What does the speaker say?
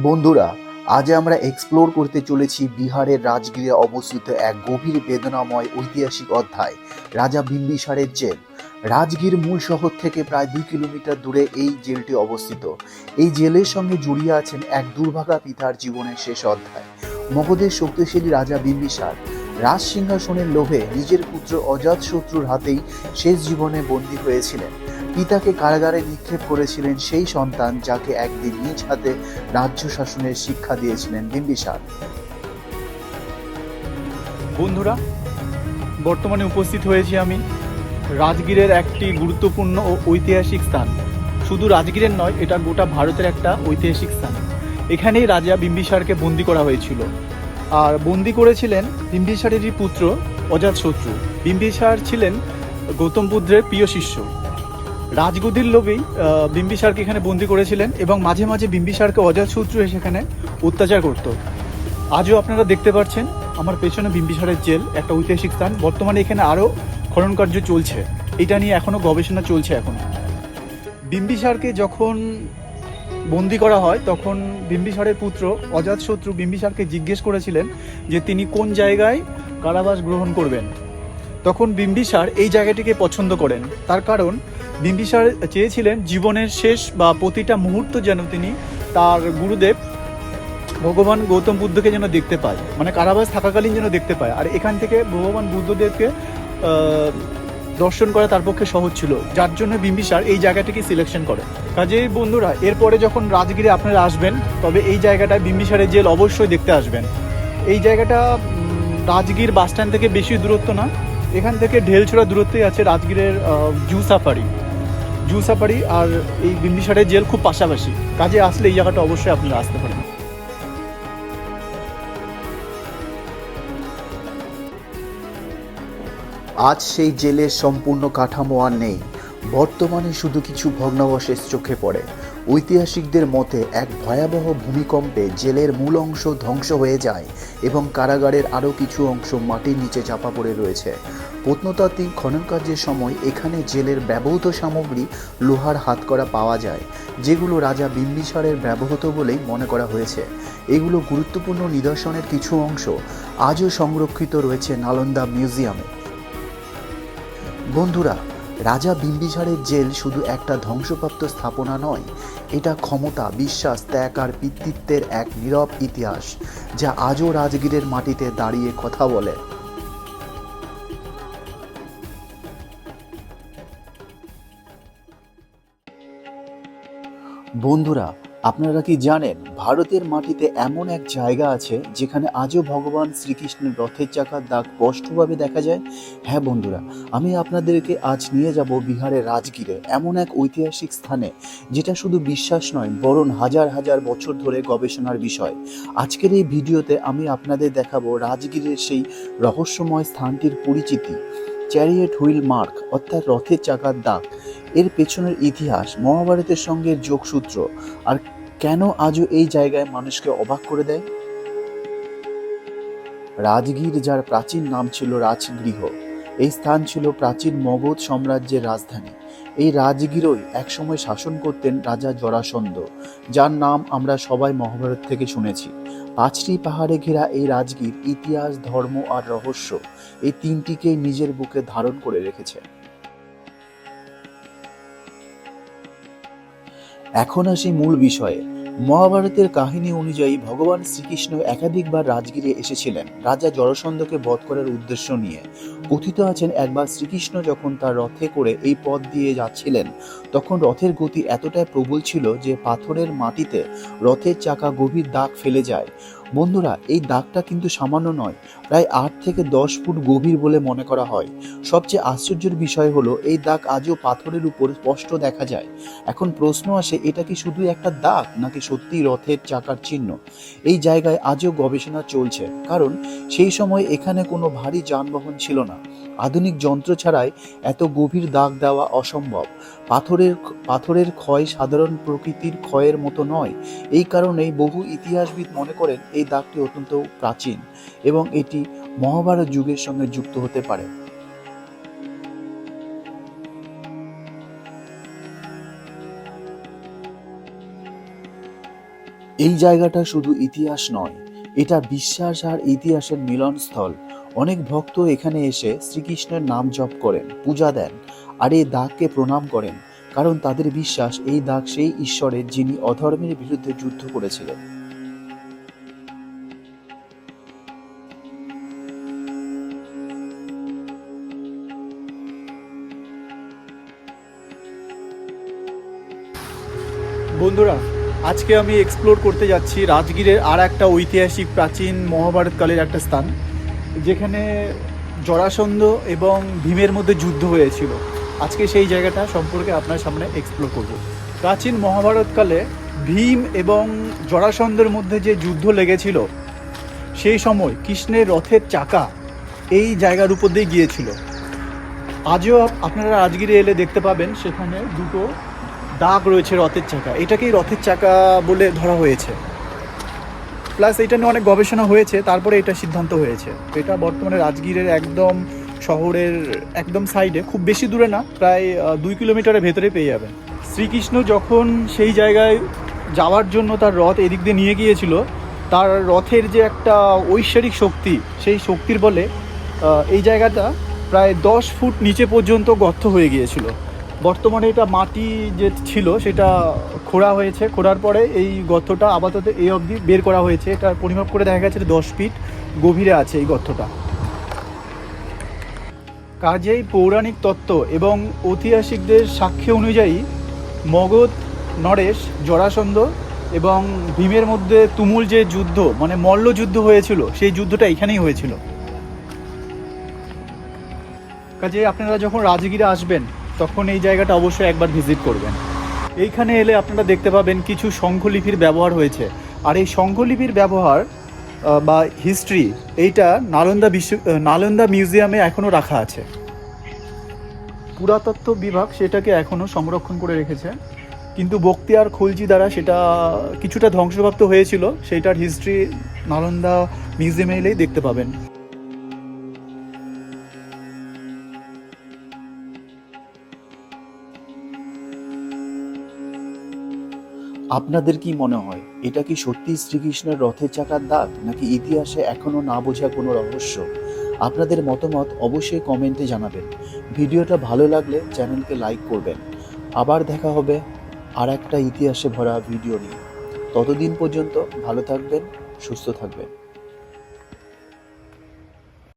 বন্ধুরা, আজ আমরা এক্সপ্লোর করতে চলেছি বিহারের রাজগীরে অবস্থিত এক গভীর বেদনাময় ঐতিহাসিক অধ্যায়, রাজা বিম্বিসারের জেল। রাজগীর মূল শহর থেকে প্রায় 2 কিলোমিটার দূরে এই জেলটি অবস্থিত। এই জেলের সঙ্গে জড়িয়ে আছেন এক দুর্ভাগা পিতার জীবনের শেষ অধ্যায়। মগধের শক্তিশালী রাজা বিম্বিসার রাজ সিংহাসনের লোভে নিজের পুত্র অজাতশত্রুর হাতেই শেষ জীবনে বন্দী হয়েছিলেন। পিতাকে কারাগারে নিক্ষেপ করেছিলেন সেই সন্তান যাকে একদিন নিজ হাতে রাজ্য শাসনের শিক্ষা দিয়েছিলেন বিম্বিসার। বন্ধুরা, বর্তমানে উপস্থিত হয়েছি আমি রাজগীরের একটি গুরুত্বপূর্ণ ও ঐতিহাসিক স্থান। শুধু রাজগীরের নয়, এটা গোটা ভারতের একটা ঐতিহাসিক স্থান। এখানেই রাজা বিম্বিসারকে বন্দি করা হয়েছিল, আর বন্দি করেছিলেন বিম্বিসারেরই পুত্র অজাতশত্রু। বিম্বিসার ছিলেন গৌতম বুদ্ধের প্রিয় শিষ্য। রাজগদির লোভেই বিম্বিসারকে এখানে বন্দি করেছিলেন, এবং মাঝে মাঝে বিম্বিসারকে অজাতশত্রু সেখানে অত্যাচার করত। আজও আপনারা দেখতে পাচ্ছেন আমার পেছনে বিম্বিসারের জেল, একটা ঐতিহাসিক স্থান। বর্তমানে এখানে আরও খনন কার্য চলছে, এটা নিয়ে এখনও গবেষণা চলছে। এখন বিম্বিসারকে যখন বন্দি করা হয়, তখন বিম্বিসারের পুত্র অজাতশত্রু বিম্বিসারকে জিজ্ঞেস করেছিলেন যে তিনি কোন জায়গায় কারাবাস গ্রহণ করবেন। তখন বিম্বিসার এই জায়গাটিকে পছন্দ করেন, তার কারণ বিম্বিসার চেয়েছিলেন জীবনের শেষ বা প্রতিটা মুহূর্ত যেন তিনি তার গুরুদেব ভগবান গৌতম বুদ্ধকে যেন দেখতে পায়, মানে কারাবাস থাকাকালীন যেন দেখতে পায়। আর এখান থেকে ভগবান বুদ্ধদেবকে দর্শন করা তার পক্ষে সহজ ছিল, যার জন্য বিম্বিসার এই জায়গাটিকে সিলেকশন করে। কাজেই বন্ধুরা, এরপরে যখন রাজগীরে আপনারা আসবেন, তবে এই জায়গাটায় বিম্বিসারের জেল অবশ্যই দেখতে আসবেন। এই জায়গাটা রাজগীর বাস স্ট্যান্ড থেকে বেশি দূরত্ব না, এখান থেকে ঢেলছোড়া দূরত্বেই আছে রাজগীরের জু সাফারি আর এই বিম্বিসারের জেল খুব পাশাপাশি। কাজে আসলে এই জায়গাটা অবশ্যই আপনারা আসতে পারেন। আজ সেই জেলের সম্পূর্ণ কাঠামো আর নেই, বর্তমানে শুধু কিছু ভগ্নাবশেষ চোখে পড়ে। ঐতিহাসিকদের মতে এক ভয়াবহ ভূমিকম্পে জেলের মূল অংশ ধ্বংস হয়ে যায় এবং কারাগারের আরও কিছু অংশ মাটির নিচে চাপা পড়ে রয়েছে। প্রত্নতাত্ত্বিক খনন কার্যের সময় এখানে জেলের ব্যবহৃত সামগ্রী, লোহার হাতকড়া পাওয়া যায়, যেগুলো রাজা বিম্বিসারের ব্যবহৃত বলেই মনে করা হয়েছে। এগুলো গুরুত্বপূর্ণ নিদর্শনের কিছু অংশ আজও সংরক্ষিত রয়েছে নালন্দা মিউজিয়ামে। বন্ধুরা, রাজা বিম্বিসারের জেল শুধু একটা ধ্বংসপ্রাপ্ত স্থাপনা নয়, এটা ক্ষমতা, বিশ্বাস, ত্যাগ আর পিতৃত্বের এক নীরব ইতিহাস, যা আজও রাজগীরের মাটিতে দাঁড়িয়ে কথা বলে। বন্ধুরা, আপনারা কি জানেন ভারতের মাটিতে এমন এক জায়গা আছে যেখানে আজও ভগবান শ্রীকৃষ্ণের রথের চাকার দাগ স্পষ্টভাবে দেখা যায়? হ্যাঁ বন্ধুরা, আমি আপনাদেরকে আজ নিয়ে যাব বিহারের রাজগীরে, এমন এক ঐতিহাসিক স্থানে যেটা শুধু বিশ্বাস নয়, বরং হাজার হাজার বছর ধরে গবেষণার বিষয়। আজকের এই ভিডিওতে আমি আপনাদের দেখাবো রাজগীরের সেই রহস্যময় স্থানটির পরিচিতি, চ্যারিয়েট হুইল মার্ক অর্থাৎ রথের চাকার দাগ, এর পেছনের ইতিহাস, মহাভারতের সঙ্গে যোগসূত্র, আর কেন আজও এই জায়গায় মানুষকে অবাক করে দেয়। রাজগীর, যার প্রাচীন নাম ছিল রাজগৃহ, এই স্থান ছিল প্রাচীন মগধ সাম্রাজ্যের রাজধানী। এই রাজগীরই একসময় শাসন করতেন রাজা জরাসন্ধ, যার নাম আমরা সবাই মহাভারত থেকে শুনেছি। 5টি পাহাড়ে ঘেরা এই রাজগীর ইতিহাস, ধর্ম আর রহস্য, এই তিনটিকেই নিজের বুকে ধারণ করে রেখেছে। এখন আসি মূল বিষয়ে। মহাভারতের কাহিনী অনুযায়ী ভগবান শ্রীকৃষ্ণ একাধিকবার রাজগীরে এসেছিলেন রাজা জরাসন্ধকে বধ করার উদ্দেশ্য নিয়ে। কথিত আছেন একবার শ্রীকৃষ্ণ যখন তার রথে করে এই পথ দিয়ে যাচ্ছিলেন, তখন রথের গতি এতটাই প্রবল ছিল যে পাথরের মাটিতে রথের চাকা গভীর দাগ ফেলে যায়। বন্ধুরা, এই দাগটা কিন্তু সামান্য নয়, প্রায় 8 থেকে 10 ফুট গভীর বলে মনে করা হয়। সবচেয়ে আশ্চর্যের বিষয় হলো এই দাগ আজও পাথরের উপর স্পষ্ট দেখা যায়। এখন প্রশ্ন আসে, এটা কি শুধু একটা দাগ নাকি সত্যিই রথের চাকার চিহ্ন? এই জায়গায় আজও গবেষণা চলছে, কারণ সেই সময় এখানে কোনো ভারী যানবাহন ছিল না। আধুনিক যন্ত্র ছাড়াই এত গভীর দাগ দেওয়া অসম্ভব। পাথরের ক্ষয় সাধারণ প্রকৃতির ক্ষয়ের মতো নয়। এই কারণেই বহু ইতিহাসবিদ মনে করেন এই দাগটি অত্যন্ত প্রাচীন এবং এটি মহাভারত যুগের সঙ্গে যুক্ত হতে পারে। এই জায়গাটা শুধু ইতিহাস নয়, এটা বিশ্বাস আর ইতিহাসের মিলনস্থল। অনেক ভক্ত এখানে এসে শ্রীকৃষ্ণের নাম জপ করেন, পূজা দেন আর এই দাগকে প্রণাম করেন, কারণ তাদের বিশ্বাস এই দাগ সেই ঈশ্বরের যিনি অধর্মের বিরুদ্ধে যুদ্ধ করেছিলেন। বন্ধুরা, আজকে আমি এক্সপ্লোর করতে যাচ্ছি রাজগীরের আর একটা ঐতিহাসিক প্রাচীন মহাভারতকালের একটা স্থান, যেখানে জরাসন্ধ এবং ভীমের মধ্যে যুদ্ধ হয়েছিল। আজকে সেই জায়গাটা সম্পর্কে আপনার সামনে এক্সপ্লোর করব। প্রাচীন মহাভারতকালে ভীম এবং জরাসন্ধের মধ্যে যে যুদ্ধ লেগেছিল, সেই সময় কৃষ্ণের রথের চাকা এই জায়গার উপর দিয়ে গিয়েছিল। আজও আপনারা রাজগীরে এলে দেখতে পাবেন সেখানে দুটো দাগ রয়েছে রথের চাকা। এটাকেই রথের চাকা বলে ধরা হয়েছে। প্লাস এটা নিয়ে অনেক গবেষণা হয়েছে, তারপরে এটা সিদ্ধান্ত হয়েছে। এটা বর্তমানে রাজগীরের একদম শহরের একদম সাইডে, খুব বেশি দূরে না, প্রায় 2 কিলোমিটারের ভেতরে পেয়ে যাবেন। শ্রীকৃষ্ণ যখন সেই জায়গায় যাওয়ার জন্য তার রথ এদিক দিয়ে নিয়ে গিয়েছিল, তার রথের যে একটা ঐশ্বরিক শক্তি, সেই শক্তির বলে এই জায়গাটা প্রায় 10 ফুট নিচে পর্যন্ত গর্ত হয়ে গিয়েছিল। বর্তমানে এটা মাটি যে ছিল সেটা খোঁড়া হয়েছে, খোঁড়ার পরে এই গর্তটা আপাতত এই অবধি বের করা হয়েছে। এটা পরিমাপ করে দেখা গেছে 10 ফিট গভীরে আছে এই গর্তটা। কাজেই পৌরাণিক তত্ত্ব এবং ঐতিহাসিকদের সাক্ষ্য অনুযায়ী মগধ নরেশ, জরাসন্ধ এবং ভীমের মধ্যে তুমুল যে যুদ্ধ, মানে মল্লযুদ্ধ হয়েছিল, সেই যুদ্ধটা এখানেই হয়েছিল। কাজেই আপনারা যখন রাজগীরে আসবেন তখন এই জায়গাটা অবশ্যই একবার ভিজিট করবেন। এইখানে এলে আপনারা দেখতে পাবেন কিছু শঙ্খলিপির ব্যবহার হয়েছে। আর এই শঙ্খলিপির ব্যবহার বা হিস্ট্রি, এইটা নালন্দা মিউজিয়ামে এখনও রাখা আছে। পুরাতত্ত্ব বিভাগ সেটাকে এখনও সংরক্ষণ করে রেখেছে, কিন্তু বখতিয়ার খলজি দ্বারা সেটা কিছুটা ধ্বংসপ্রাপ্ত হয়েছিল। সেইটার হিস্ট্রি নালন্দা মিউজিয়ামে এলেই দেখতে পাবেন। আপনাদের কি মনে হয়, এটা কি সত্যি শ্রীকৃষ্ণের রথের চাকার দাগ, নাকি ইতিহাসে এখনো না বোঝা কোনো রহস্য? আপনাদের মতামত অবশ্যই কমেন্টে জানাবেন। ভিডিওটা ভালো লাগলে চ্যানেলকে লাইক করবেন। আবার দেখা হবে আর একটা ইতিহাসে ভরা ভিডিও নিয়ে। ততদিন পর্যন্ত ভালো থাকবেন, সুস্থ থাকবেন।